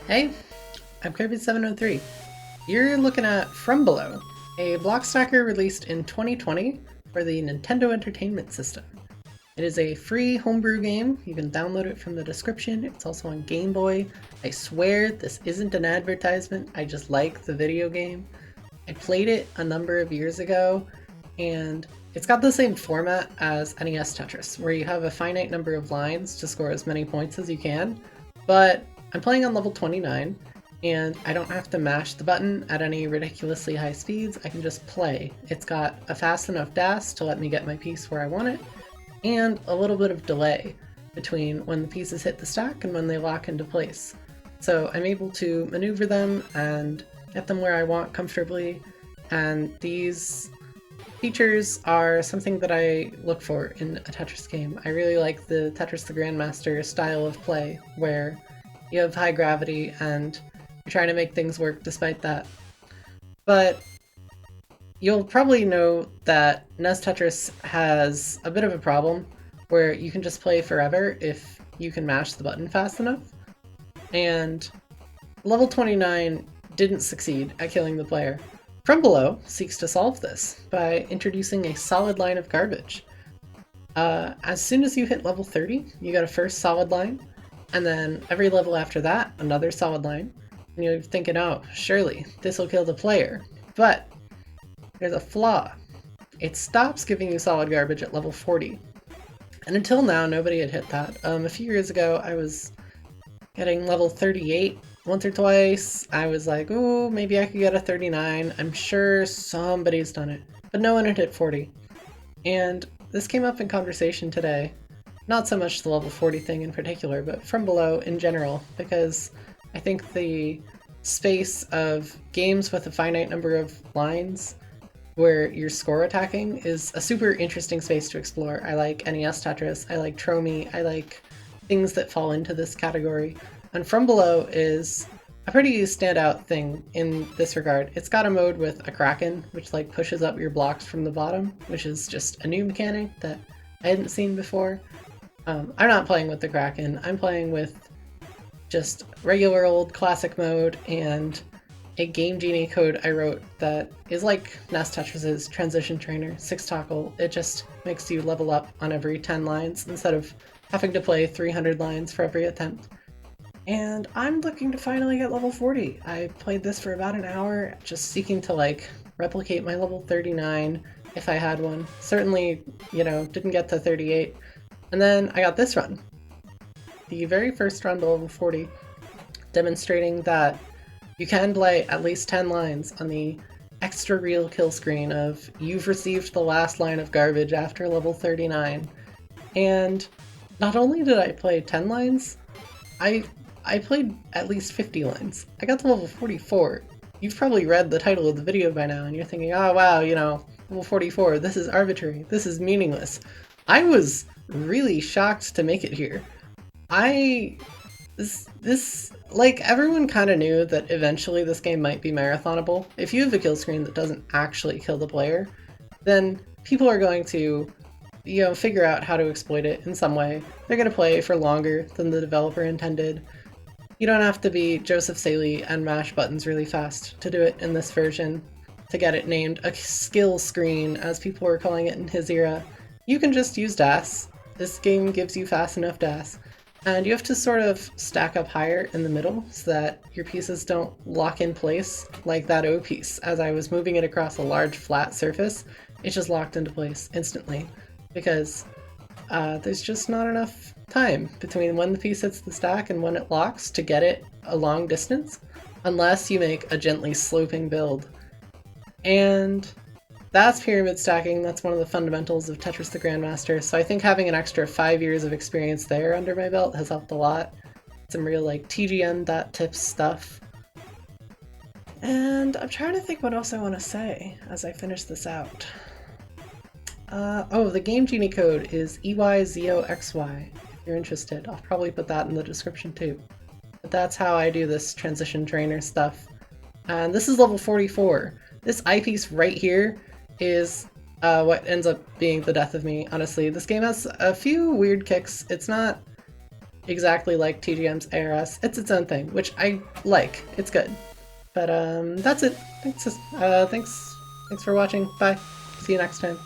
Hey, I'm Kirby703. You're looking at From Below, a block stacker released in 2020 for the Nintendo Entertainment System. It is a free homebrew game. You can download it from the description. It's also on Game Boy. I swear this isn't an advertisement. I just like the video game. I played it a number of years ago, and it's got the same format as NES Tetris, where you have a finite number of lines to score as many points as you can, but I'm playing on level 29, and I don't have to mash the button at any ridiculously high speeds. I can just play. It's got a fast enough dash to let me get my piece where I want it, and a little bit of delay between when the pieces hit the stack and when they lock into place. So I'm able to maneuver them and get them where I want comfortably, and these features are something that I look for in a Tetris game. I really like the Tetris the Grandmaster style of play, where you have high gravity and you're trying to make things work despite that. But you'll probably know that NES Tetris has a bit of a problem where you can just play forever if you can mash the button fast enough. And level 29 didn't succeed at killing the player. From Below seeks to solve this by introducing a solid line of garbage. As soon as you hit level 30, you get a first solid line, and then every level after that, another solid line. And you're thinking, oh, surely this will kill the player. But there's a flaw. It stops giving you solid garbage at level 40. And until now, nobody had hit that. A few years ago, I was getting level 38 once or twice. I was like, oh, maybe I could get a 39. I'm sure somebody's done it. But no one had hit 40. And this came up in conversation today. Not so much the level 40 thing in particular, but From Below in general, because I think the space of games with a finite number of lines where you're score attacking is a super interesting space to explore. I like NES Tetris, I like Tromi, I like things that fall into this category. And From Below is a pretty standout thing in this regard. It's got a mode with a Kraken, which like pushes up your blocks from the bottom, which is just a new mechanic that I hadn't seen before. I'm not playing with the Kraken, I'm playing with just regular old classic mode and a Game Genie code I wrote that is like NES Tetris's transition trainer, 6-toggle. It just makes you level up on every 10 lines instead of having to play 300 lines for every attempt. And I'm looking to finally get level 40. I played this for about an hour, just seeking to like replicate my level 39 if I had one. Certainly, didn't get to 38. And then I got this run. The very first run to level 40, demonstrating that you can play at least 10 lines on the extra real kill screen of you've received the last line of garbage after level 39. And not only did I play 10 lines, I played at least 50 lines. I got to level 44. You've probably read the title of the video by now and you're thinking, oh wow, level 44, this is arbitrary, this is meaningless. I was really shocked to make it here. Like, everyone kind of knew that eventually this game might be marathonable. If you have a kill screen that doesn't actually kill the player, then people are going to, figure out how to exploit it in some way. They're going to play for longer than the developer intended. You don't have to be Joseph Saley and mash buttons really fast to do it in this version, to get it named a skill screen, as people were calling it in his era. You can just use DAS. This game gives you fast enough DAS. And you have to sort of stack up higher in the middle so that your pieces don't lock in place like that O piece. As I was moving it across a large flat surface, it just locked into place instantly because there's just not enough time between when the piece hits the stack and when it locks to get it a long distance, unless you make a gently sloping build. And that's pyramid stacking. That's one of the fundamentals of Tetris the Grandmaster, so I think having an extra 5 years of experience there under my belt has helped a lot. Some real like TGN.tips stuff. And I'm trying to think what else I want to say as I finish this out. The Game Genie code is EYZOXY, if you're interested. I'll probably put that in the description too. But that's how I do this transition trainer stuff. And this is level 44. This eyepiece right here is what ends up being the death of me, honestly. This game has a few weird kicks. It's not exactly like TGM's ARS. It's its own thing, which I like. It's good. But that's it. Thanks for watching. Bye. See you next time.